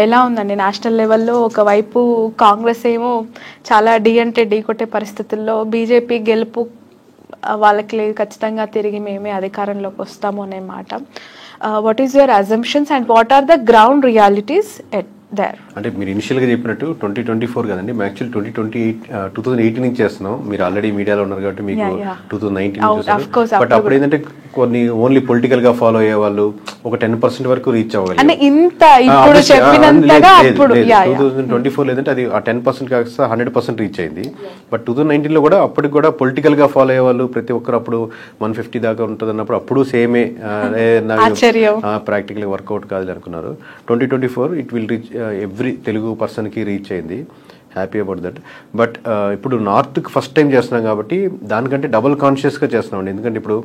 ఎలా ఉందండి నేషనల్ లెవెల్లో? ఒకవైపు కాంగ్రెస్ ఏమో చాలా అంటే ఢీ కొట్టే పరిస్థితుల్లో బీజేపీ గెలుపు వాళ్ళకి లేదు, ఖచ్చితంగా తిరిగి మేమే అధికారంలోకి వస్తాము అనే మాట. What is your assumptions and what are the ground realities there? అంటే మీరు ఇనిషియల్గా చెప్పినట్టు 2024 కదండి, మేము యాక్చువల్ 2018 నుంచి చేస్తున్నాం. మీరు ఆల్రెడీ మీడియాలో ఉన్నారు కాబట్టి మీకు 2019 చూసారు. బట్ అప్పుడు ఏంటంటే కొన్ని ఓన్లీ పొలిటికల్ గా ఫాలో అయ్యే వాళ్ళు ఒక 10% వరకు రీచ్ అవ్వాలి. 2024 లేదంటే అది ఆ 10% కాస్త 100% రీచ్ అయింది. బట్ 2019 లో కూడా అప్పటికి కూడా పొలిటికల్ గా ఫాలో అయ్యే వాళ్ళు ప్రతి ఒక్కరు అప్పుడు 150 దాకా ఉంటుంది అన్నప్పుడు అప్పుడు సేమే ప్రాక్టికల్ వర్కౌట్ కాదు అనుకున్నారు. 2024 it will reach every Telugu పర్సన్కి రీచ్ అయింది. Happy about that. బట్ ఇప్పుడు నార్త్కి ఫస్ట్ టైం చేస్తున్నాం కాబట్టి దానికంటే డబుల్ కాన్షియస్గా చేస్తున్నాం. ఎందుకంటే ఇప్పుడు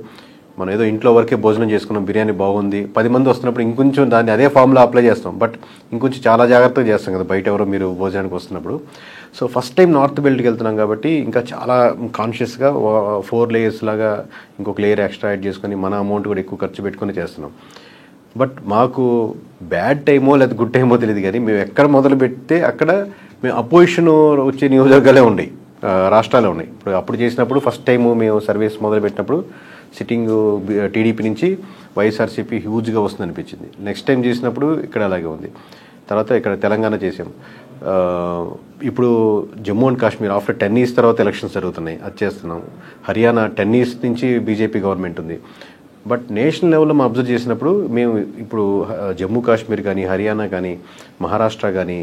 మనం ఏదో ఇంట్లో వరకే భోజనం చేసుకున్నాం, బిర్యానీ బాగుంది, 10 మంది వస్తున్నప్పుడు ఇంకొంచెం దాన్ని అదే ఫామ్లో అప్లై చేస్తాం. బట్ ఇంకొంచెం చాలా జాగ్రత్తగా చేస్తాం కదా బయట ఎవరో మీరు భోజనానికి వస్తున్నప్పుడు. సో ఫస్ట్ టైం నార్త్ బెల్ట్కి వెళ్తున్నాం కాబట్టి ఇంకా చాలా కాన్షియస్గా 4 లేయర్స్ లాగా ఇంకొక లేయర్ ఎక్స్ట్రా యాడ్ చేసుకొని మన అమౌంట్ కూడా ఎక్కువ ఖర్చు పెట్టుకొని చేస్తున్నాం. బట్ మాకు బ్యాడ్ టైమో లేదా గుడ్ టైమో తెలియదు కానీ మేము ఎక్కడ మొదలు పెడితే అక్కడ మేము అపోజిషన్ వచ్చే నియోజకవర్గాలే ఉన్నాయి, రాష్ట్రాలే ఉన్నాయి. ఇప్పుడు అప్పుడు చేసినప్పుడు ఫస్ట్ టైము మేము సర్వీస్ మొదలు పెట్టినప్పుడు సిట్టింగ్ టీడీపీ నుంచి వైఎస్ఆర్సీపీ హ్యూజ్గా వస్తుంది అనిపించింది. నెక్స్ట్ టైం చేసినప్పుడు ఇక్కడ అలాగే ఉంది. తర్వాత ఇక్కడ తెలంగాణ చేసాం. ఇప్పుడు Jammu and Kashmir after 10 years తర్వాత ఎలక్షన్స్ జరుగుతున్నాయి, అది చేస్తున్నాం. హర్యానా 10 years నుంచి బీజేపీ గవర్నమెంట్ ఉంది. బట్ నేషనల్ లెవెల్లో మనం అబ్జర్వ్ చేసినప్పుడు మేము ఇప్పుడు జమ్మూ కాశ్మీర్ కానీ, హర్యానా కానీ, మహారాష్ట్ర కానీ,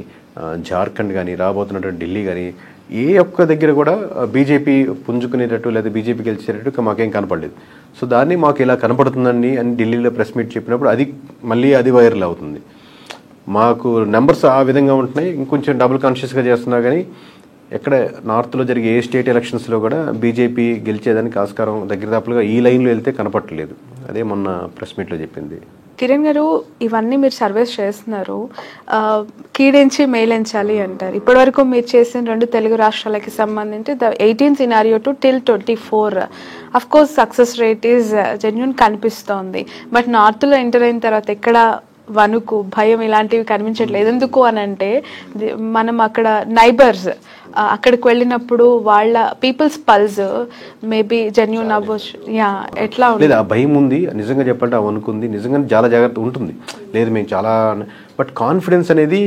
జార్ఖండ్ కానీ, రాబోతున్నటువంటి ఢిల్లీ కానీ ఏ ఒక్క దగ్గర కూడా బీజేపీ పుంజుకునేటట్టు లేదా బీజేపీ గెలిచేటట్టు మాకేం కనపడలేదు. సో దాన్ని మాకు ఇలా కనపడుతుందండి అని ఢిల్లీలో ప్రెస్ మీట్ చెప్పినప్పుడు అది వైరల్ అవుతుంది. మాకు నెంబర్స్ ఆ విధంగా ఉంటున్నాయి. ఇంకొంచెం డబుల్ కాన్షియస్గా చేస్తున్నా కానీ ఎక్కడ నార్త్లో జరిగే ఏ స్టేట్ ఎలక్షన్స్లో కూడా బీజేపీ గెలిచేదానికి ఆస్కారం దగ్గర తప్పులుగా ఈ లైన్లో వెళ్తే కనపట్టలేదు. అదే మొన్న ప్రెస్ మీట్లో చెప్పింది. కిరణ్ గారు, ఇవన్నీ మీరు సర్వేస్ చేస్తున్నారు, కీడించి మేలించాలి అంటారు. ఇప్పటివరకు మీరు చేసిన 2 తెలుగు రాష్ట్రాలకి సంబంధించి the 18 scenario to till 24 of course success rate is genuine కనిపిస్తోంది. బట్ నార్త్లో ఎంటర్ అయిన తర్వాత ఎక్కడ వణుకు, భయం ఇలాంటివి కనిపించట్లేదు. ఎందుకు అని అంటే మనం అక్కడ నైబర్స్ అక్కడికి వెళ్ళినప్పుడు వాళ్ళ పీపుల్స్ పల్స్ మేబీ జెన్యూన్ అవ్వచ్చు. ఎట్లా లేదు, ఆ భయం ఉంది. నిజంగా చెప్పంటే ఆ వణుకుంది, నిజంగా చాలా జాగ్రత్త ఉంటుంది. లేదు మేము చాలా, బట్ కాన్ఫిడెన్స్ అనేది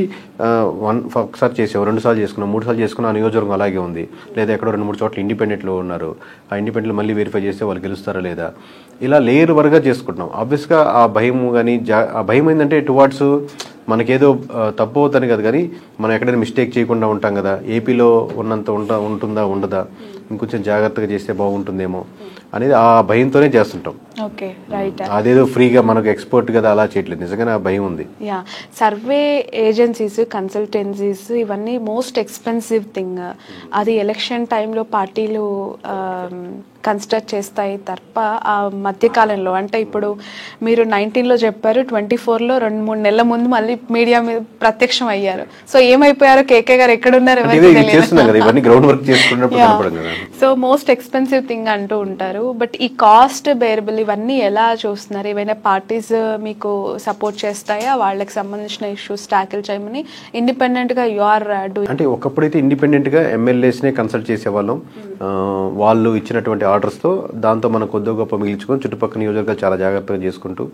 ఒకసారి చేసాం, 2 సార్లు చేసుకున్నాం, 3 సార్లు చేసుకున్నాం, ఆ నియోజకవర్గం అలాగే ఉంది. లేదా ఎక్కడో 2-3 చోట్ల ఇండిపెండెంట్లో ఉన్నారు, ఆ ఇండిపెండెంట్లో మళ్ళీ వెరిఫై చేస్తే వాళ్ళు గెలుస్తారా లేదా, ఇలా లేయర్ వరగా చేసుకుంటున్నాం. ఆబ్వియస్గా ఆ భయం కానీ ఆ భయం ఏంటంటే టువార్డ్స్ మనకేదో తప్పు అవుతుంది కదా, కానీ మనం ఎక్కడైనా మిస్టేక్ చేయకుండా ఉంటాం కదా, ఏపీలో ఉన్నంత ఉంటుందా ఉండదా, ఇంకొంచెం జాగ్రత్తగా చేస్తే బాగుంటుందేమో అనేది ఆ భయంతోనే చేస్తుంటాం. అదేదో ఫ్రీగా మనకు ఎక్స్పోర్ట్ కదా అలా చేయట్లేదు, నిజంగానే ఆ భయం ఉంది. సర్వే ఏజెన్సీస్, కన్సల్టెన్సీస్ ఇవన్నీ మోస్ట్ ఎక్స్పెన్సివ్ థింగ్. అది ఎలక్షన్ టైంలో పార్టీలు కన్స్ట్రక్ట్ చేస్తాయి తప్ప ఆ మధ్యకాలంలో అంటే ఇప్పుడు మీరు 19లో చెప్పారు, 24లో 2-3 నెలల ముందు మళ్ళీ మీడియా మీద ప్రత్యక్షం అయ్యారు. సో ఏమైపోయారో కేకే గారు ఎక్కడున్నారు? సో మోస్ట్ ఎక్స్పెన్సివ్ థింగ్ అంటూ ఉంటారు. బట్ ఈ కాస్ట్ బేరబుల్ ఇవన్నీ ఎలా చూస్తున్నారు? ఏవైనా పార్టీస్ మీకు సపోర్ట్ చేస్తాయా వాళ్ళకి సంబంధించిన ఇష్యూస్ టాకిల్ చేయమని? ఇండిపెండెంట్ గా యు ఆర్ డూయింగ్ అంటే ఒకప్పుడైతే ఇండిపెండెంట్ గా ఎమ్మెల్యేస్నే కన్సల్ట్ చేసేవాళ్ళం. వాళ్ళు ఇచ్చినటువంటి ఆర్డర్స్తో దాంతో మనం కొద్దిగా గొప్ప మిగిల్చుకొని చుట్టుపక్కల నియోజకవర్గాలు చాలా జాగ్రత్తగా చేసుకుంటూ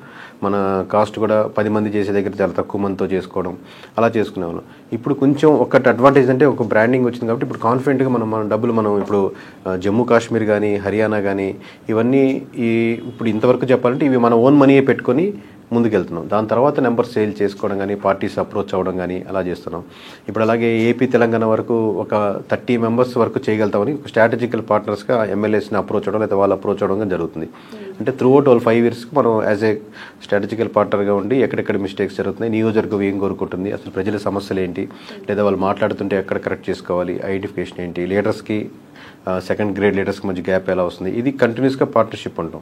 మన కాస్ట్ కూడా 10 మంది చేసే దగ్గర చాలా తక్కువ మందితో చేసుకోవడం అలా చేసుకునేవాళ్ళం. ఇప్పుడు కొంచెం ఒకటి అడ్వాంటేజ్ అంటే ఒక బ్రాండింగ్ వచ్చింది కాబట్టి ఇప్పుడు కాన్ఫిడెంట్గా మన డబ్బులు మనం ఇప్పుడు జమ్మూ కాశ్మీర్ కానీ, హర్యానా కానీ ఇవన్నీ ఇప్పుడు ఇంతవరకు చెప్పాలంటే ఇవి మన ఓన్ మనీయే పెట్టుకొని ముందుకెళ్తున్నాం. దాని తర్వాత నెంబర్ సేల్ చేసుకోవడం కానీ, పార్టీస్ అప్రోచ్ అవ్వడం కానీ అలా చేస్తున్నాం. ఇప్పుడు అలాగే ఏపీ తెలంగాణ వరకు ఒక 30 members వరకు చేయగలుగుతామని ఒక స్ట్రాటజికల్ పార్ట్నర్స్గా ఎమ్మెల్యేస్ని అప్రోచ్ అవ్వడం లేదా వాళ్ళు అప్రోచ్ అవ్వడం జరుగుతుంది. అంటే త్రూఅవుట్ వాళ్ళు 5 yearsకి మనం యాజ్ ఏ స్ట్రాటజికల్ పార్ట్నర్గా ఉండి ఎక్కడెక్కడ మిస్టేక్స్ జరుగుతున్నాయి, నియోజకవర్గం ఏం కోరుకుంటుంది, అసలు ప్రజల సమస్యలు ఏంటి, లేదా వాళ్ళు మాట్లాడుతుంటే ఎక్కడ కరెక్ట్ చేసుకోవాలి, ఐడెంటిఫికేషన్ ఏంటి, లీడర్స్కి సెకండ్ గ్రేడ్ లీడర్స్కి మధ్య గ్యాప్ ఎలా వస్తుంది, ఇది కంటిన్యూస్గా పార్ట్నర్షిప్ ఉంటాం.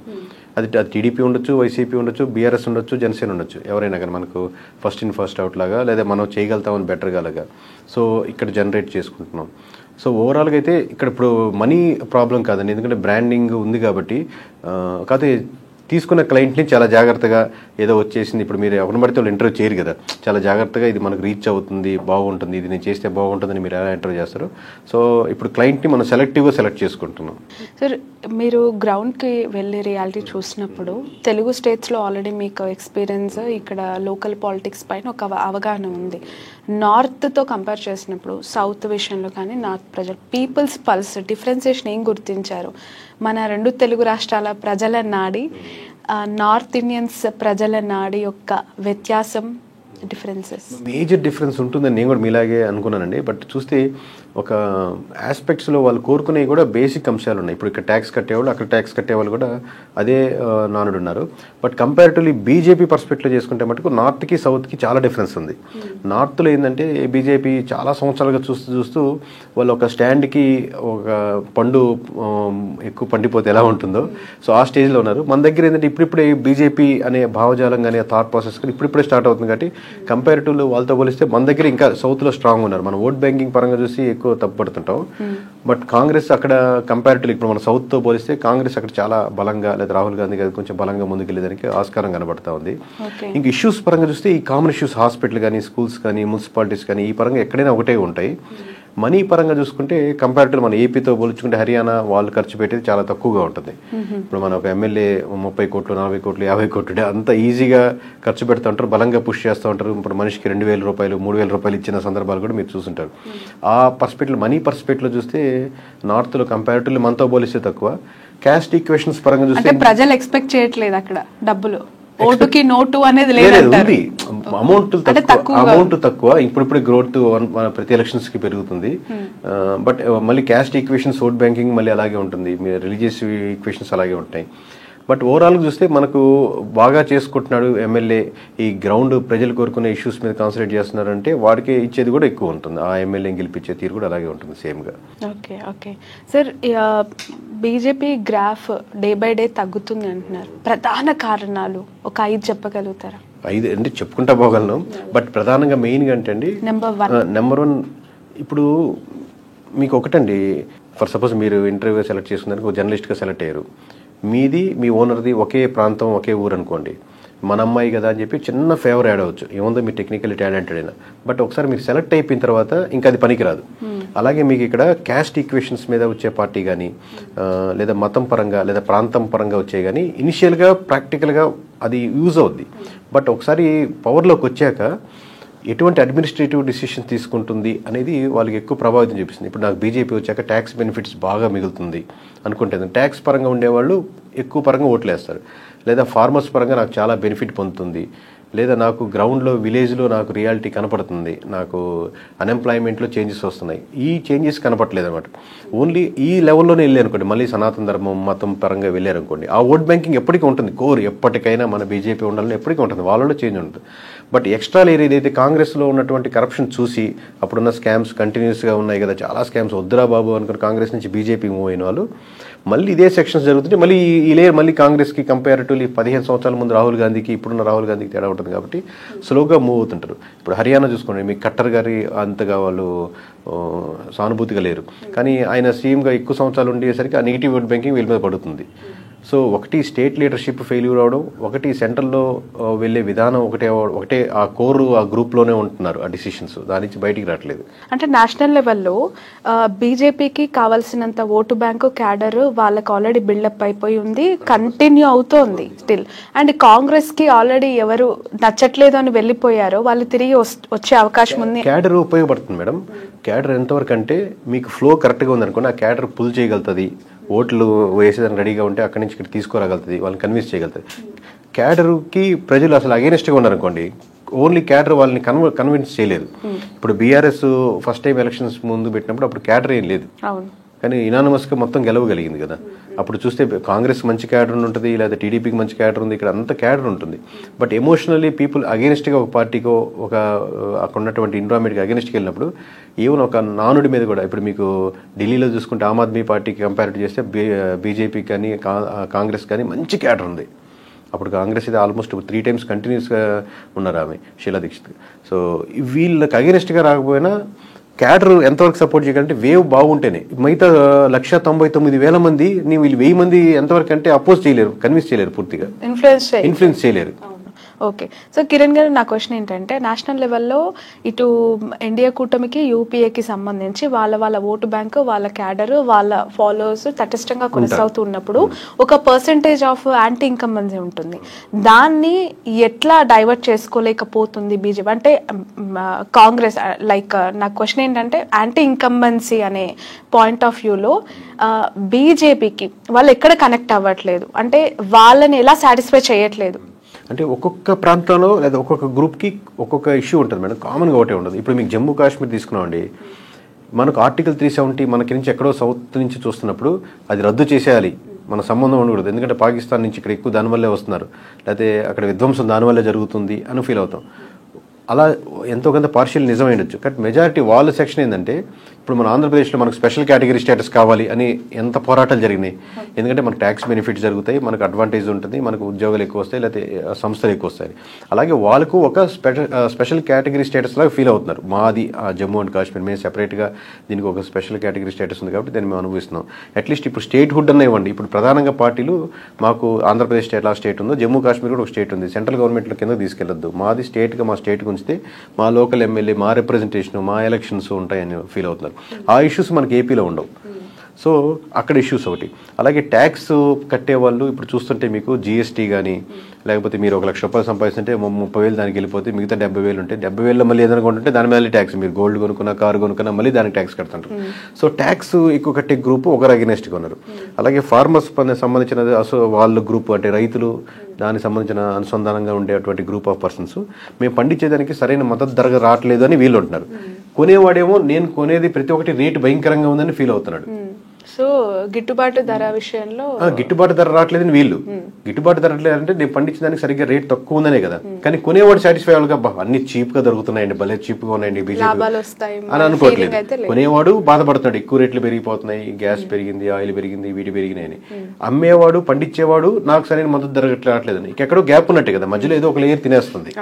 అది టీడీపీ ఉండొచ్చు, వైసీపీ ఉండొచ్చు, బీఆర్ఎస్ ఉండొచ్చు, జనసేన ఉండొచ్చు, ఎవరైనా కానీ మనకు ఫస్ట్ ఇన్ ఫస్ట్ అవుట్ లాగా లేదా మనం చేయగలుగుతామని బెటర్గా లాగా సో ఇక్కడ జనరేట్ చేసుకుంటున్నాం. సో ఓవరాల్గా అయితే ఇక్కడ ఇప్పుడు మనీ ప్రాబ్లం కాదండి, ఎందుకంటే బ్రాండింగ్ ఉంది కాబట్టి. కాకపోతే తీసుకున్న క్లయింట్ని చాలా జాగ్రత్తగా ఏదో వచ్చేసింది, ఇప్పుడు మీరు ఎవరిని పడితే వాళ్ళు ఇంటర్వ్యూ చేయరు కదా, చాలా జాగ్రత్తగా ఇది మనకు రీచ్ అవుతుంది, బాగుంటుంది, ఇది నేను చేస్తే బాగుంటుందని మీరు ఎలా ఇంటర్వ్యూ చేస్తారు. సో ఇప్పుడు క్లయింట్ని మనం సెలెక్టివ్గా సెలెక్ట్ చేసుకుంటున్నాం. సార్, మీరు గ్రౌండ్కి వెళ్ళి రియాలిటీ చూసినప్పుడు తెలుగు స్టేట్స్లో ఆల్రెడీ మీకు ఎక్స్పీరియన్స్, ఇక్కడ లోకల్ పాలిటిక్స్ పైన ఒక అవగాహన ఉంది. నార్త్తో కంపేర్ చేసినప్పుడు సౌత్ విషయంలో కానీ నార్త్ ప్రజలు పీపుల్స్ పల్స్ డిఫరెన్సియేషన్ ఏం గుర్తించారు? మన 2 తెలుగు రాష్ట్రాల ప్రజల నాడి, నార్త్ ఇండియన్స్ ప్రజల నాడి యొక్క వ్యత్యాసం, డిఫరెన్సెస్. మేజర్ డిఫరెన్స్ ఉంటుందని నేను కూడా మీలాగే అనుకున్నానండి. బట్ చూస్తే ఒక ఆస్పెక్ట్స్లో వాళ్ళు కోరుకునేవి కూడా బేసిక్ అంశాలు ఉన్నాయి. ఇప్పుడు ఇక్కడ ట్యాక్స్ కట్టేవాళ్ళు, అక్కడ ట్యాక్స్ కట్టేవాళ్ళు కూడా అదే నానుడు ఉన్నారు. బట్ కంపారిటివ్లీ బీజేపీ పర్స్పెక్టివ్ చేసుకుంటే మటుకు నార్త్కి సౌత్కి చాలా డిఫరెన్స్ ఉంది. నార్త్లో ఏంటంటే బీజేపీ చాలా సంవత్సరాలుగా చూస్తూ వాళ్ళు ఒక స్టాండ్కి ఒక పండు ఎక్కువ పండిపోతే ఎలా ఉంటుందో సో ఆ స్టేజ్లో ఉన్నారు. మన దగ్గర ఏంటంటే ఇప్పుడిప్పుడే బీజేపీ అనే భావజాలం కానీ థాట్ ప్రాసెస్ కానీ ఇప్పుడిప్పుడే స్టార్ట్ అవుతుంది. కాబట్టి కంపారిటివ్లో వాళ్ళతో పోలిస్తే మన దగ్గర ఇంకా సౌత్లో స్ట్రాంగ్ ఉన్నారు. మనం ఓట్ బ్యాంకింగ్ పరంగా చూసి ఎక్కువ తప్పుపడుతుంటాం. బట్ కాంగ్రెస్ అక్కడ కంపారిటివ్లీ ఇప్పుడు మన సౌత్తో పోలిస్తే కాంగ్రెస్ అక్కడ చాలా బలంగా, లేదా రాహుల్ గాంధీ గారు కొంచెం బలంగా ముందుకెళ్ళేదానికి ఆస్కారం కనబడతా ఉంది. ఇంక ఇష్యూస్ పరంగా చూస్తే ఈ కామన్ ఇష్యూస్ హాస్పిటల్ కానీ, స్కూల్స్ కానీ, మున్సిపాలిటీస్ కానీ ఈ పరంగా ఎక్కడైనా ఒకటే ఉంటాయి. మనీ పరంగా చూసుకుంటే కంపారిటివ్ మన ఏపీతో పోల్చుకుంటే హర్యానా వాళ్ళు ఖర్చు పెట్టేది చాలా తక్కువగా ఉంటుంది. ఇప్పుడు మన ఒక ఎమ్మెల్యే 30 కోట్లు, 40 కోట్లు, 50 కోట్లు అంత ఈజీగా ఖర్చు పెడుతూ ఉంటారు, బలంగా పుష్ చేస్తూ ఉంటారు. ఇప్పుడు మనిషికి 2,000 రూపాయలు, 3,000 రూపాయలు ఇచ్చిన సందర్భాలు కూడా మీరు చూసుంటారు. ఆ పర్స్పెక్టివ్, మనీ పర్స్పెక్టివ్లో చూస్తే నార్త్లో కంపారిటివ్లీ మనతో పోలిస్తే తక్కువ. క్యాస్ట్ ఈక్వేషన్స్ పరంగా చూస్తే ప్రజలు ఎక్స్పెక్ట్ చేయట్లేదు అక్కడ డబ్బులు, ఓటుకి నోటు అనేది లేదు. అమౌంట్ తక్కువ, ఇప్పుడిప్పుడే గ్రోత్ ప్రతి ఎలక్షన్స్ కి పెరుగుతుంది. బట్ మళ్ళీ క్యాస్ట్ ఈక్వేషన్స్, ఓట్ బ్యాంకింగ్ మళ్ళీ అలాగే ఉంటుంది, రిలీజియస్ ఈక్వేషన్స్ అలాగే ఉంటాయి. బట్ ఓవరాల్గా చూస్తే మనకు బాగా చేసుకుంటున్నాడు ఎమ్మెల్యే, ఈ గ్రౌండ్ ప్రజలు కోరుకునే ఇష్యూస్ మీద కాన్సన్ట్రేట్ చేస్తున్నారంటే వాడికి ఇచ్చేది కూడా ఎక్కువ ఉంటుంది. ఆ ఎమ్మెల్యేని గెలిపించే తీరు కూడా అలాగే ఉంటుంది సేమ్గా. Okay okay sir, BJP graph day by day తగ్గుతుంది అంటున్నారు. ప్రధాన కారణాలు ఒక 5 చెప్పగలుగుతారా? 5 అంటే చెప్పుకుంటా పోగలను. బట్ ప్రధానంగా మెయిన్గా అంటే అండి, నెంబర్ 1 ఇప్పుడు మీకు ఒకటండి, ఫర్ సపోజ్ మీరు ఇంటర్వ్యూ సెలెక్ట్ చేసుకున్నానికి ఒక జర్నలిస్ట్గా సెలెక్ట్ అయ్యారు. మీది మీ ఓనర్ది ఒకే ప్రాంతం, ఒకే ఊరు అనుకోండి. మన అమ్మాయి కదా అని చెప్పి చిన్న ఫేవర్ యాడ్ అవ్వచ్చు, ఏముందో మీరు టెక్నికల్లీ టాలెంటెడ్ అయినా. బట్ ఒకసారి మీరు సెలెక్ట్ అయిపోయిన తర్వాత ఇంకా అది పనికిరాదు. అలాగే మీకు ఇక్కడ క్యాస్ట్ ఈక్వేషన్స్ మీద వచ్చే పార్టీ కానీ, లేదా మతం పరంగా లేదా ప్రాంతం పరంగా వచ్చే కానీ ఇనిషియల్గా ప్రాక్టికల్గా అది యూజ్ అవుద్ది. బట్ ఒకసారి పవర్లోకి వచ్చాక ఎటువంటి అడ్మినిస్ట్రేటివ్ డిసిషన్ తీసుకుంటుంది అనేది వాళ్ళకి ఎక్కువ ప్రభావితం చూపిస్తుంది. ఇప్పుడు నాకు బీజేపీ వచ్చాక ట్యాక్స్ బెనిఫిట్స్ బాగా మిగులుతుంది అనుకుంటే ట్యాక్స్ పరంగా ఉండేవాళ్ళు ఎక్కువ పరంగా ఓట్లు వేస్తారు. లేదా ఫార్మర్స్ పరంగా నాకు చాలా బెనిఫిట్ పొందుతుంది, లేదా నాకు గ్రౌండ్లో విలేజ్లో నాకు రియాలిటీ కనపడుతుంది, నాకు అన్ఎంప్లాయ్మెంట్లో చేంజెస్ వస్తున్నాయి, ఈ చేంజెస్ కనపడలేదు అనమాట. ఓన్లీ ఈ లెవెల్లోనే వెళ్ళారనుకోండి, మళ్ళీ సనాతన ధర్మం మతం పరంగా వెళ్ళారనుకోండి, ఆ ఓట్ బ్యాంకింగ్ ఎప్పటికీ ఉంటుంది. కోర్ ఎప్పటికైనా మన బీజేపీ ఉండాలని ఎప్పటికీ ఉంటుంది, వాళ్ళలో చేంజ్ ఉంటుంది. బట్ ఎక్స్ట్రా లేయర్ ఏదైతే కాంగ్రెస్లో ఉన్నటువంటి కరప్షన్ చూసి, అప్పుడున్న స్కామ్స్ కంటిన్యూస్గా ఉన్నాయి కదా, చాలా స్కామ్స్, వద్దురా బాబు అనుకుని కాంగ్రెస్ నుంచి బీజేపీ మూవ్ అయిన వాళ్ళు మళ్ళీ ఇదే సెక్షన్స్ జరుగుతుంటే మళ్ళీ ఈ లేయర్ మళ్ళీ కాంగ్రెస్కి కంపేరిటివ్లీ 15 సంవత్సరాల ముందు రాహుల్ గాంధీకి ఇప్పుడున్న రాహుల్ గాంధీకి తేడా ఉంటుంది. కాబట్టి స్లోగా మూవ్ అవుతుంటారు. ఇప్పుడు హర్యానా చూసుకోండి, మీకు ఖట్టర్ గారి అంతగా వాళ్ళు సానుభూతిగా లేరు, కానీ ఆయన సీఎంగా ఎక్కువ సంవత్సరాలు ఉండేసరికి ఆ నెగిటివ్ ఓట్ బ్యాంకింగ్ వీళ్ళ మీద పడుతుంది. సో ఒకటి స్టేట్ లీడర్షిప్ ఫెయిల్యూర్ అవడం, ఒకటి సెంట్రల్లో వెళ్ళే విధానం ఒకటే ఆ కోర్ ఆ గ్రూప్లోనే ఉంటున్నారు, ఆ డిసిషన్స్ దాని నుంచి బయటికి రావట్లేదు. అంటే నేషనల్ లెవెల్లో బీజేపీకి కావాల్సినంత ఓటు బ్యాంకు క్యాడర్ వాళ్ళకి ఆల్రెడీ బిల్డప్ అయిపోయి ఉంది, కంటిన్యూ అవుతోంది స్టిల్. అండ్ కాంగ్రెస్కి ఆల్రెడీ ఎవరు నచ్చట్లేదు అని వెళ్ళిపోయారో వాళ్ళు తిరిగి వచ్చే అవకాశం ఉంది. క్యాడర్ ఉపయోగపడుతుంది మేడం. క్యాడర్ ఎంతవరకు అంటే మీకు ఫ్లో కరెక్ట్గా ఉందనుకోండి, ఆ క్యాడర్ పుల్ చేయగలుగుతుంది, ఓట్లు వేసేదానికి రెడీగా ఉంటే అక్కడి నుంచి ఇక్కడ తీసుకురాగలుగుతుంది, వాళ్ళని కన్విన్స్ చేయగలుగుతుంది. క్యాడర్కి ప్రజలు అసలు అగేనిస్ట్గా ఉన్నారనుకోండి, ఓన్లీ క్యాడర్ వాళ్ళని కన్విన్స్ చేయలేదు. ఇప్పుడు బీఆర్ఎస్ ఫస్ట్ టైం ఎలక్షన్స్ ముందు పెట్టినప్పుడు అప్పుడు క్యాడర్ ఏం లేదు, కానీ ఇనానమస్గా మొత్తం గెలవగలిగింది కదా. అప్పుడు చూస్తే కాంగ్రెస్ మంచి క్యాడర్ ఉంటుంది, లేదా టీడీపీకి మంచి క్యాడర్ ఉంది, ఇక్కడ అంత క్యాడర్ ఉంటుంది. బట్ ఎమోషనల్లీ పీపుల్ అగేనిస్ట్గా ఒక పార్టీకో ఒక అక్కడ ఉన్నటువంటి ఎన్విరాన్మెంట్కి అగేనిస్ట్కి వెళ్ళినప్పుడు ఈవెన్ ఒక నానుడి మీద కూడా, ఇప్పుడు మీకు ఢిల్లీలో చూసుకుంటే ఆమ్ ఆద్మీ పార్టీకి కంపారిటివ్ చేస్తే బీజేపీకి కానీ కాంగ్రెస్ కానీ మంచి క్యాడర్ ఉంది. అప్పుడు కాంగ్రెస్ అయితే ఆల్మోస్ట్ 3 times కంటిన్యూస్గా ఉన్నారు ఆమె, షీలా దీక్షిత్. సో వీళ్ళకి అగేనిస్ట్గా రాకపోయినా క్యాడర్ ఎంతవరకు సపోర్ట్ చేయగలంటే వేవ్ బాగుంటేనే. మిగతా 199,000 మంది వీళ్ళు 1000 మంది ఎంతవరకు అంటే అపోజ్ చేయలేరు, కన్విన్స్ చేయలేరు, పూర్తిగా ఇన్ఫ్లుయెన్స్ చేయలేరు. ఓకే. సో కిరణ్ గారు, నా క్వశ్చన్ ఏంటంటే నేషనల్ లెవెల్లో ఇటు ఎన్డీఏ కూటమికి యూపీఏకి సంబంధించి వాళ్ళ ఓటు బ్యాంకు, వాళ్ళ క్యాడర్, వాళ్ళ ఫాలోవర్స్ తటస్థంగా కొనసాగుతూ ఉన్నప్పుడు ఒక పర్సంటేజ్ ఆఫ్ యాంటీ ఇన్కంబెన్సీ ఉంటుంది. దాన్ని ఎట్లా డైవర్ట్ చేసుకోలేకపోతుంది బీజేపీ? అంటే కాంగ్రెస్ లైక్ నా క్వశ్చన్ ఏంటంటే యాంటీ ఇన్కంబెన్సీ అనే పాయింట్ ఆఫ్ వ్యూలో బీజేపీకి వాళ్ళు ఎక్కడ కనెక్ట్ అవ్వట్లేదు, అంటే వాళ్ళని ఎలా సాటిస్ఫై చేయట్లేదు? అంటే ఒక్కొక్క ప్రాంతంలో లేదా ఒక్కొక్క గ్రూప్కి ఒక్కొక్క ఇష్యూ ఉంటుంది మేడం, కామన్గా ఒకటే ఉండదు. ఇప్పుడు మీకు జమ్మూ కాశ్మీర్ తీసుకున్నామండి, మనకు ఆర్టికల్ 370 మనకి నుంచి ఎక్కడో సౌత్ నుంచి చూస్తున్నప్పుడు అది రద్దు చేసేయాలి, మన సంబంధం ఉండకూడదు, ఎందుకంటే పాకిస్తాన్ నుంచి ఇక్కడ ఎక్కువ దానివల్లే వస్తున్నారు, లేకపోతే అక్కడ విధ్వంసం దానివల్లే జరుగుతుంది అని ఫీల్ అవుతాం. అలా ఎంతో కొంత పార్షియల్ నిజమైండొచ్చు. బట్ మెజారిటీ వాళ్ళ సెక్షన్ ఏంటంటే ఇప్పుడు మన ఆంధ్రప్రదేశ్లో మనకు స్పెషల్ కేటగిరీ స్టేటస్ కావాలి అని ఎంత పోరాటాలు జరిగినాయి. ఎందుకంటే మనకు ట్యాక్స్ బెనిఫిట్స్ జరుగుతాయి, మనకు అడ్వాంటేజ్ ఉంటుంది, మనకు ఉద్యోగాలు ఎక్కువ వస్తాయి, లేకపోతే సంస్థలు ఎక్కువ వస్తాయి. అలాగే వాళ్ళకు ఒక స్పెషల్ కేటగిరీ స్టేటస్ లాగా ఫీల్ అవుతున్నారు. మాది జమ్మూ అండ్ కాశ్మీర్, మేము సెపరేట్గా దీనికి ఒక స్పెషల్ కేటగిరీ స్టేటస్ ఉంది కాబట్టి దాన్ని మేము అనుభవిస్తున్నాం. అట్లీస్ట్ ఇప్పుడు స్టేట్ హుడ్ అన్న ఇవ్వండి. ఇప్పుడు ప్రధానంగా పార్టీలు మాకు ఆంధ్రప్రదేశ్ ఎలా స్టేట్ ఉందో జమ్మూ కాశ్మీర్ కూడా ఒక స్టేట్ ఉంది, సెంట్రల్ గవర్నమెంట్లో కింద తీసుకెళ్లొద్దు, మాది స్టేట్గా మా స్టేట్కి ఉంచితే మా లోకల్ ఎమ్మెల్యే, మా రిప్రజెంటేషన్, మా ఎలక్షన్స్ ఉంటాయని ఫీల్ అవుతున్నారు. ఆ ఇష్యూస్ మనకి ఏపీలో ఉండవు. సో అక్కడ ఇష్యూస్ ఒకటి. అలాగే ట్యాక్స్ కట్టేవాళ్ళు ఇప్పుడు చూస్తుంటే మీకు జిఎస్టీ కానీ, లేకపోతే మీరు 1 లక్ష రూపాయలు సంపాదిస్తుంటే 30,000 దానికి వెళ్ళిపోతే మిగతా 70,000 ఉంటాయి. 70,000 మళ్ళీ ఏదైనా కొంటుంటే దాని మీద ట్యాక్స్, మీరు గోల్డ్ కొనుక్కున్నా, కారు కొనుక్కున్నా మళ్ళీ దానికి ట్యాక్స్ కడుతుంటారు. సో ట్యాక్స్ ఎక్కువ కట్టే గ్రూప్ ఒకరు అగెనెస్ట్గా ఉన్నారు. అలాగే ఫార్మర్స్ సంబంధించిన వాళ్ళ గ్రూప్ అంటే రైతులు, దానికి సంబంధించిన అనుసంధానంగా ఉండేటువంటి గ్రూప్ ఆఫ్ పర్సన్స్ మేము పండించేదానికి సరైన మద్దతు ధర రావట్లేదు అని వీళ్ళు ఉంటున్నారు. కొనేవాడేమో నేను కొనేది ప్రతి ఒక్కటి రేటు భయంకరంగా ఉందని ఫీల్ అవుతున్నాడు. సో గిట్టుబాటు ధర విషయంలో గిట్టుబాటు ధర రావట్లేదని వీళ్ళు, గిట్టుబాటు ధర రావట్లేదంటే నేను పండించిన దానికి సరిగ్గా రేట్ తక్కువ ఉందనే కదా. కానీ కొనేవాడు సాటిస్ఫై అవ్వాలి, అన్ని చీప్ గా దొరుకుతున్నాయండి, భలే చీప్ గా ఉన్నాయండి బీజేపీ అని అనుకోవట్లేదు. కొనేవాడు బాధపడుతున్నాడు, ఎక్కువ రేట్లు పెరిగిపోతున్నాయి, గ్యాస్ పెరిగింది, ఆయిల్ పెరిగింది, వీటి పెరిగినాయని. అమ్మేవాడు, పండించేవాడు నాకు సరైన మద్దతు ధర రావట్లేదని ఎక్కడో గ్యాప్ ఉన్నట్టే కదా, మధ్యలో ఏదో ఒక లేయర్ తినేస్తుంది.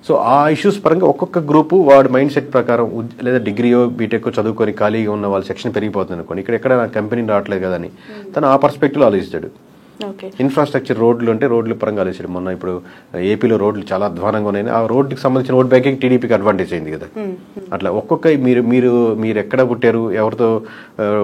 సో ఆ ఇష్యూస్ పరంగా ఒక్కొక్క గ్రూపు వాడి మైండ్ సెట్ ప్రకారం, లేదా డిగ్రీయో బీటెక్ చదువుకొని ఖాళీగా ఉన్న వాళ్ళ సెక్షన్ పెరిగిపోతుంది అనుకోండి, ఇక్కడ కంపెనీ రావట్లేదు కదా అని తను ఆ పర్స్పెక్టివ్లో ఆలోచిస్తాడు. ఇన్ఫ్రాస్ట్రక్చర్, రోడ్లు అంటే రోడ్ల పరంగా ఆలోచించాడు. మొన్న ఇప్పుడు ఏపీలో రోడ్లు చాలా అధ్వానంగా ఉన్నాయి, ఆ రోడ్డుకి సంబంధించిన ఓట్ బ్యాంకింగ్ టీడీపీకి అడ్వాంటేజ్ అయింది కదా. అట్లా ఒక్కొక్క మీరు ఎక్కడ పుట్టారు, ఎవరితో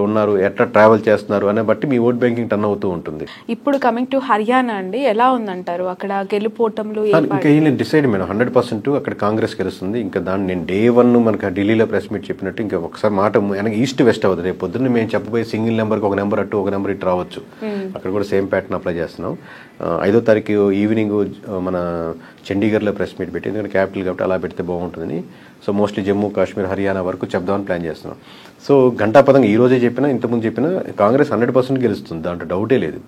ఉన్నారు, ఎట్లా ట్రావెల్ చేస్తున్నారు అనే బట్టి మీ ఓట్ బ్యాంకింగ్ టర్న్ అవుతూ ఉంటుంది. ఇప్పుడు కమింగ్ టు హర్యానా అండి, ఎలా ఉందంటారు అక్కడ గెలుపోవటంలో? ఇంకా ఏం డిసైడ్ మేడం, 100% అక్కడ కాంగ్రెస్ గెలుస్తుంది. ఇంకా దాన్ని నేను Day 1 మనకు ఢిల్లీలో ప్రెస్ మీట్ చెప్పినట్టు ఇంకా ఒకసారి మాట వెనక ఈస్ట్ వెస్ట్ అవుతుంది. రేపు పొద్దున్న మేము చెప్పబోయే సింగిల్ నెంబర్కి ఒక నెంబర్ అటు, ఒక నెంబర్ ఇటు రావచ్చు. అక్కడ కూడా సేమ్ ప్యాటర్న్ అప్లై చేస్తున్నాం. 5వ తారీఖు ఈవినింగ్ మన చండీగఢ్లో ప్రెస్ మీట్ పెట్టి, ఎందుకంటే క్యాపిటల్ కాబట్టి అలా పెడితే బాగుంటుందని. సో మోస్ట్లీ జమ్మూ కాశ్మీర్, హర్యానా వరకు చెప్దామని ప్లాన్ చేస్తున్నాం. సో గంటాపదంగా ఈ రోజే చెప్పినా, ఇంతకుముందు చెప్పినా కాంగ్రెస్ 100% గెలుస్తుంది, దాంట్లో డౌటే లేదు.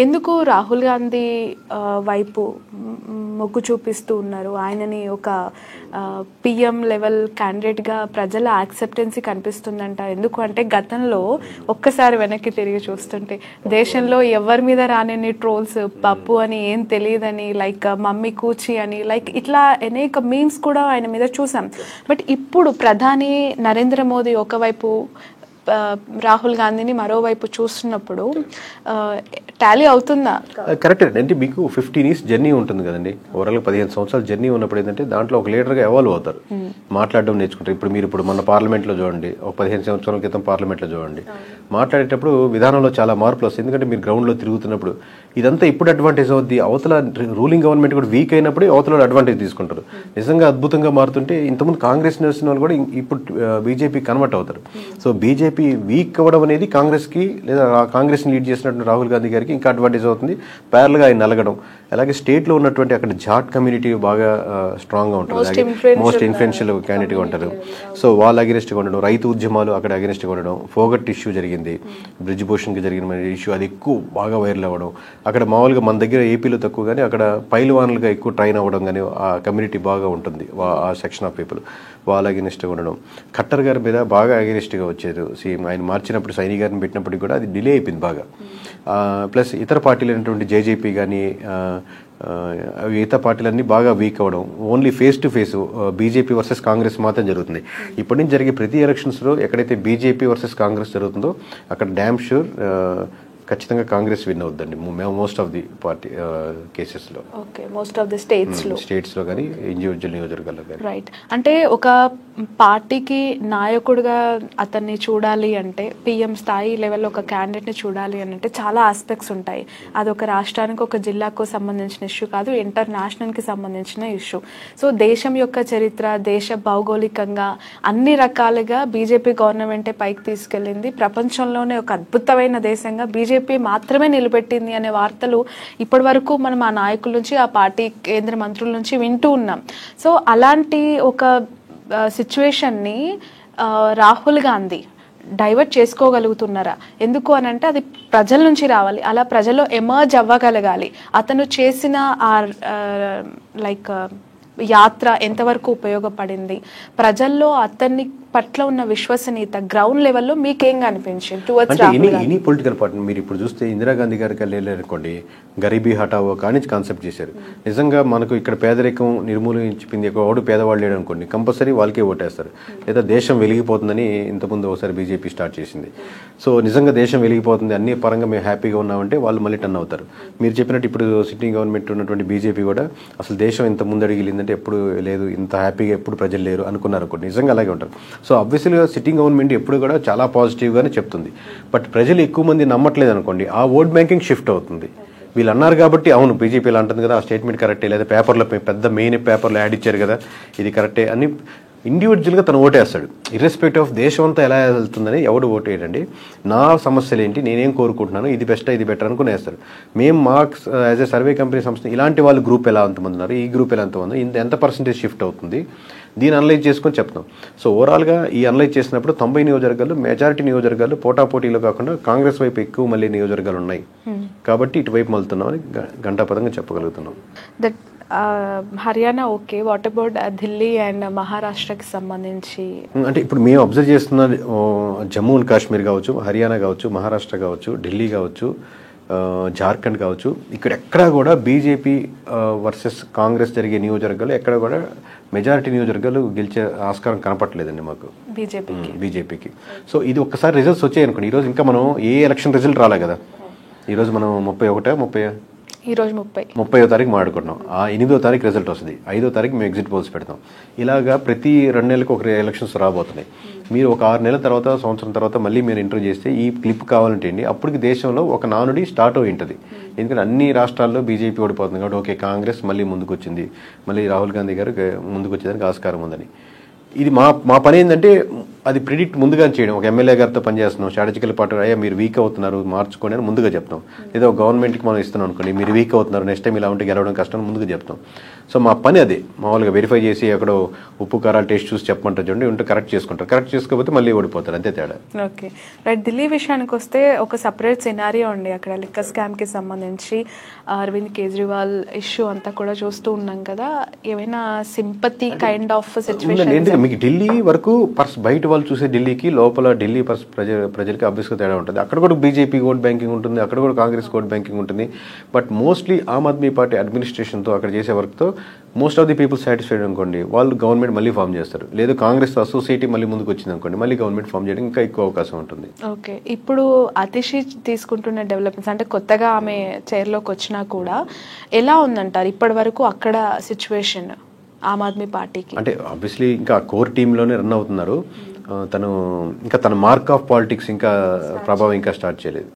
ఎందుకు రాహుల్ గాంధీ వైపు మొగ్గు చూపిస్తూ ఉన్నారు? ఆయనని ఒక పిఎం లెవెల్ క్యాండిడేట్గా ప్రజల యాక్సెప్టెన్సీ కనిపిస్తుందంట. ఎందుకు అంటే గతంలో ఒక్కసారి వెనక్కి తిరిగి చూస్తుంటే దేశంలో ఎవరి మీద రానని ట్రోల్స్, పప్పు అని ఏం తెలియదని, లైక్ మమ్మీ కూచి అని, లైక్ ఇట్లా అనేక మీమ్స్ కూడా ఆయన మీద చూసాం. బట్ ఇప్పుడు ప్రధాని నరేంద్ర మోదీ ఒకవైపు, రాహుల్ గాంధీని మరోవైపు చూస్తున్నప్పుడు టాలీ అవుతుందా? కరెక్ట్ అంటే మీకు 15 years జర్నీ ఉంటుంది కదండి, ఓవరాల్గా 15 సంవత్సరాల జర్నీ ఉన్నప్పుడు ఏంటంటే దాంట్లో ఒక లీడర్గా ఎవాల్వ్ అవుతారు, మాట్లాడడం నేర్చుకుంటారు. ఇప్పుడు మన పార్లమెంట్లో చూడండి, ఒక 15 సంవత్సరాల క్రితం పార్లమెంట్లో చూడండి, మాట్లాడేటప్పుడు విధానంలో చాలా మార్పులు వస్తాయి. ఎందుకంటే మీరు గ్రౌండ్లో తిరుగుతున్నప్పుడు ఇదంతా ఇప్పుడు అడ్వాంటేజ్ అవుద్ది. అవతల రూలింగ్ గవర్నమెంట్ కూడా వీక్ అయినప్పుడు అవతల అడ్వాంటేజ్ తీసుకుంటారు. నిజంగా అద్భుతంగా మారుతుంటే ఇంతకుముందు కాంగ్రెస్ నడిచిన వాళ్ళు కూడా ఇప్పుడు బీజేపీ కన్వర్ట్ అవుతారు. సో బీజేపీ వీక్ అవ్వడం అనేది కాంగ్రెస్కి, లేదా కాంగ్రెస్ని లీడ్ చేసినటువంటి రాహుల్ గాంధీ గారికి ఇంకా అడ్వాంటేజ్ అవుతుంది. ప్యారల్గా ఆయన నలగడం, అలాగే స్టేట్లో ఉన్నటువంటి అక్కడ జాట్ కమ్యూనిటీ బాగా స్ట్రాంగ్గా ఉంటుంది, మోస్ట్ ఇన్ఫ్లుయెన్షియల్ క్యాండిడేట్గా ఉంటారు. సో వాళ్ళ అగెనిస్ట్గా ఉండడం, రైతు ఉద్యమాలు అక్కడ అగెనిస్ట్గా ఉండడం, ఫోగట్ ఇష్యూ జరిగింది, బ్రిడ్జ్ భూషణ్కి జరిగిన ఇష్యూ, అది ఎక్కువ బాగా వైరల్ అవ్వడం. అక్కడ మామూలుగా మన దగ్గర ఏపీలో తక్కువ కానీ అక్కడ పైల్వాన్లుగా ఎక్కువ ట్రైన్ అవ్వడం కానీ ఆ కమ్యూనిటీ బాగా ఉంటుంది, ఆ సెక్షన్ ఆఫ్ పీపుల్ వాళ్ళ అగెనిస్ట్గా ఉండడం. ఖట్టర్ గారి మీద బాగా అగెనిస్ట్గా వచ్చారు. ఆయన మార్చినప్పుడు సైని గారిని పెట్టినప్పటికీ కూడా అది డిలే అయిపోయింది బాగా. ప్లస్ ఇతర పార్టీలు అయినటువంటి జేజేపీ కానీ, మిగతా పార్టీలన్నీ బాగా వీక్ అవ్వడం, only face to face BJP versus Congress మాత్రం జరుగుతుంది. ఇప్పటి నుంచి జరిగే ప్రతి ఎలక్షన్స్లో ఎక్కడైతే బీజేపీ వర్సెస్ కాంగ్రెస్ జరుగుతుందో అక్కడ డ్యామ్ షూర్ ఖచ్చితంగా కాంగ్రెస్ విన్ అవుద్దండి మోస్ట్ ఆఫ్ ది పార్టీ కేసెస్లో. ఓకే, మోస్ట్ ఆఫ్ ది స్టేట్స్లో కానీ ఇండివిజువల్ నియోజకవర్గాల్లో కానీ. రైట్. అంటే ఒక పార్టీకి నాయకుడిగా అతన్ని చూడాలి అంటే, పిఎం స్థాయి లెవెల్లో ఒక క్యాండిడేట్ని చూడాలి అని అంటే చాలా ఆస్పెక్ట్స్ ఉంటాయి. అది ఒక రాష్ట్రానికి ఒక జిల్లాకు సంబంధించిన ఇష్యూ కాదు, ఇంటర్నేషనల్కి సంబంధించిన ఇష్యూ. సో దేశం యొక్క చరిత్ర, దేశ భౌగోళికంగా అన్ని రకాలుగా బీజేపీ గవర్నమెంటే పైకి తీసుకెళ్ళింది. ప్రపంచంలోనే ఒక అద్భుతమైన దేశంగా బీజేపీ మాత్రమే నిలబెట్టింది అనే వార్తలు ఇప్పటి వరకు మనం ఆ నాయకుల నుంచి, ఆ పార్టీ కేంద్ర మంత్రుల నుంచి వింటూ ఉన్నాం. సో అలాంటి ఒక సిచ్యువేషన్ని రాహుల్ గాంధీ డైవర్ట్ చేసుకోగలుగుతున్నారా? ఎందుకు అని అంటే అది ప్రజల నుంచి రావాలి, అలా ప్రజల్లో ఎమర్జ్ అవ్వగలగాలి. అతను చేసిన లైక్ యాత్ర ఎంతవరకు ఉపయోగపడింది, ప్రజల్లో అతన్ని పట్ల ఉన్న విశ్వసనీయత గ్రౌండ్ లెవెల్లో మీకేం కనిపించింది towards Rahul Gandhi? Any political party మీరు ఇప్పుడు చూస్తే ఇందిరాగాంధీ గారికి వెళ్ళారనుకోండి, గరీబీ హఠావో కానీ కాన్సెప్ట్ చేశారు. నిజంగా మనకు ఇక్కడ పేదరికం నిర్మూలించిపోయింది, ఎవడు పేదవాళ్ళు లేడు అనుకోండి, కంపల్సరీ వాళ్ళకే ఓటేస్తారు. లేదా దేశం వెలిగిపోతుందని ఇంతకుముందు ఒకసారి బీజేపీ స్టార్ట్ చేసింది. సో నిజంగా దేశం వెలిగిపోతుంది, అన్ని పరంగా మేము హ్యాపీగా ఉన్నామంటే వాళ్ళు మళ్ళీ టర్న్ అవుతారు. మీరు చెప్పినట్టు ఇప్పుడు సిట్టింగ్ గవర్నమెంట్ ఉన్నటువంటి బీజేపీ కూడా అసలు దేశం ఇంత ముందడిగిలిందంటే ఎప్పుడు లేదు, ఇంత హ్యాపీగా ఎప్పుడు ప్రజలు లేరు అనుకున్నారు అనుకోండి, నిజంగా అలాగే ఉంటారు. సో అబ్వియస్లీగా సిట్టింగ్ గవర్నమెంట్ ఎప్పుడు కూడా చాలా పాజిటివ్గానే చెప్తుంది. బట్ ప్రజలు ఎక్కువ మంది నమ్మట్లేదు అనుకోండి, ఆ ఓట్ బ్యాంకింగ్ షిఫ్ట్ అవుతుంది. వీళ్ళు అన్నారు కాబట్టి అవును బీజేపీ ఇలా అంటుంది కదా, ఆ స్టేట్మెంట్ కరెక్టే, లేదా పేపర్లో పెద్ద మెయిన్ పేపర్లో యాడ్ ఇచ్చారు కదా ఇది కరెక్టే అని ఇండివిజువల్గా తను ఓటేస్తాడు. ఇర్రెస్పెక్టివ్ ఆఫ్ దేశం అంతా ఎలా వెళ్తుందని ఎవడు ఓటు వేయడండి. నా సమస్యలు ఏంటి, నేనేం కోరుకుంటున్నాను, ఇది బెస్ట్ ఇది బెటర్ అనుకుని వేస్తారు. మేము మా యాజ్ ఏ సర్వే కంపెనీ సంస్థ ఇలాంటి వాళ్ళు గ్రూప్ ఎలా అంతమంది ఉన్నారు, ఈ గ్రూప్ ఎలా ఎంతమంది, ఎంత పర్సెంటేజ్ షిఫ్ట్ అవుతుంది, దీన్ని అనలైజ్ చేసుకొని చెప్తాం. సో ఓవరాల్గా ఈ అనలైజ్ చేసినప్పుడు 90 నియోజకవర్గాలు మెజారిటీ నియోజకవర్గాలు పోటాపోటీలో కాకుండా కాంగ్రెస్ వైపు ఎక్కువ మళ్ళీ నియోజకవర్గాలు ఉన్నాయి కాబట్టి ఇటువైపు మళ్తున్నామని ఘంటాపథంగా చెప్పగలుగుతున్నాం. That Haryana okay, what about Delhi and మహారాష్ట్రకి సంబంధించి? అంటే ఇప్పుడు మేము అబ్జర్వ్ చేస్తున్న జమ్మూ అండ్ కాశ్మీర్ కావచ్చు, హర్యానా కావచ్చు, మహారాష్ట్ర కావచ్చు, ఢిల్లీ కావచ్చు, జార్ఖండ్ కావచ్చు, ఇక్కడ ఎక్కడా కూడా బీజేపీ వర్సెస్ కాంగ్రెస్ జరిగే నియోజకవర్గాలు ఎక్కడ కూడా మెజారిటీ నియోజకవర్గాలు గెలిచే ఆస్కారం కనపట్లేదండి మాకు బీజేపీకి. సో ఇది ఒక్కసారి రిజల్ట్స్ వచ్చాయి అనుకోండి, ఈరోజు ఇంకా మనం ఏ ఎలక్షన్ రిజల్ట్ రాలే కదా, ఈరోజు మనం 30వ తారీఖు మాట్లాడుకుంటున్నాం, ఆ 8వ తారీఖు రిజల్ట్ వస్తుంది, 5వ తారీఖు మేము ఎగ్జిట్ పోల్స్ పెడతాం. ఇలాగా ప్రతి 2 నెలలకు ఒక ఎలక్షన్స్ రాబోతున్నాయి. మీరు ఒక 6 నెలల తర్వాత, సంవత్సరం తర్వాత మళ్ళీ మీరు ఇంటర్వ్యూ చేస్తే ఈ క్లిప్ కావాలంటే అండి అప్పటికి దేశంలో ఒక నానుడి స్టార్ట్ అయి ఉంటుంది. ఎందుకంటే అన్ని రాష్ట్రాల్లో బీజేపీ ఓడిపోతుంది కాబట్టి ఓకే కాంగ్రెస్ మళ్ళీ ముందుకు వచ్చింది, మళ్ళీ రాహుల్ గాంధీ గారు ముందుకు వచ్చేదానికి ఆస్కారం ఉందని. ఇది మా పని ఏంటంటే అది ప్రిడిక్ట్ ముందుగా చేయడం. ఒక ఎమ్మెల్యే గారితో పనిచేస్తున్నాం, స్ట్రాటజికల్ పార్టీ అయ్యా మీరు వీక్ అవుతున్నారు మార్చుకోండి అని ముందుగా చెప్తాం. లేదా గవర్నమెంట్కి మనం ఇస్తున్నాం అనుకోండి, మీరు వీక్ అవుతున్నారు నెక్స్ట్ టైం ఇలా ఉంటే గెలవడం కష్టం ముందుగా చెప్తాం. సో మా పని అదే, మామూలుగా వెరిఫై చేసి ఎక్కడో ఉప్పు కారాలు టేస్ట్ చూసి చెప్పమంటారు చూడండి, ఉంటే కరెక్ట్ చేసుకుంటారు, కరెక్ట్ చేసుకోకపోతే మళ్ళీ ఓడిపోతారు, అంతే తేడా. Okay right. ఢిల్లీ విషయానికి వస్తే ఒక సపరేట్ సినారియో ఉంది అక్కడ, లిక్కర్ స్కామ్కి సంబంధించి అరవింద్ కేజ్రీవాల్ ఇష్యూ అంతా కూడా చూస్తూ ఉన్నాం కదా, ఏమైనా సింపతి కైండ్ ఆఫ్ సిచ్యువేషన్? మీకు ఢిల్లీ వరకు బయట వాళ్ళు చూసే ఢిల్లీకి లోపల ఢిల్లీ ప్రజలకి అభ్యస్గా తేడా ఉంటుంది. అక్కడ కూడా బీజేపీ ఓట్ బ్యాంకింగ్ ఉంటుంది, అక్కడ కూడా కాంగ్రెస్ ఓట్ బ్యాంకింగ్ ఉంటుంది. But mostly Aam Aadmi party అడ్మినిస్ట్రేషన్తో అక్కడ చేసే వర్క్తో most of the people satisfied అనుకోండి, వాళ్ళు గవర్నమెంట్ మళ్ళీ ఫామ్ చేస్తారు. లేదు కాంగ్రెస్ అసోసియేటీ మళ్ళీ ముందుకు వచ్చింది అనుకోండి, మళ్ళీ గవర్నమెంట్ ఫామ్ చేయడం ఇంకా ఎక్కువ అవకాశం ఉంటుంది. ఓకే, ఇప్పుడు అతిషి తీసుకుంటున్న డెవలప్మెంట్స్ అంటే కొత్తగా ఆమె చైర్లోకి వచ్చినా కూడా ఎలా ఉందంటారు ఇప్పటి వరకు అక్కడ సిచ్యువేషన్ ఆమ్ ఆద్మీ పార్టీకి? అంటే ఆబ్వియస్లీ ఇంకా కోర్ టీంలోనే రన్ అవుతున్నారు, తను ఇంకా తన మార్క్ ఆఫ్ పాలిటిక్స్ ఇంకా ప్రభావం ఇంకా స్టార్ట్ చేయలేదు.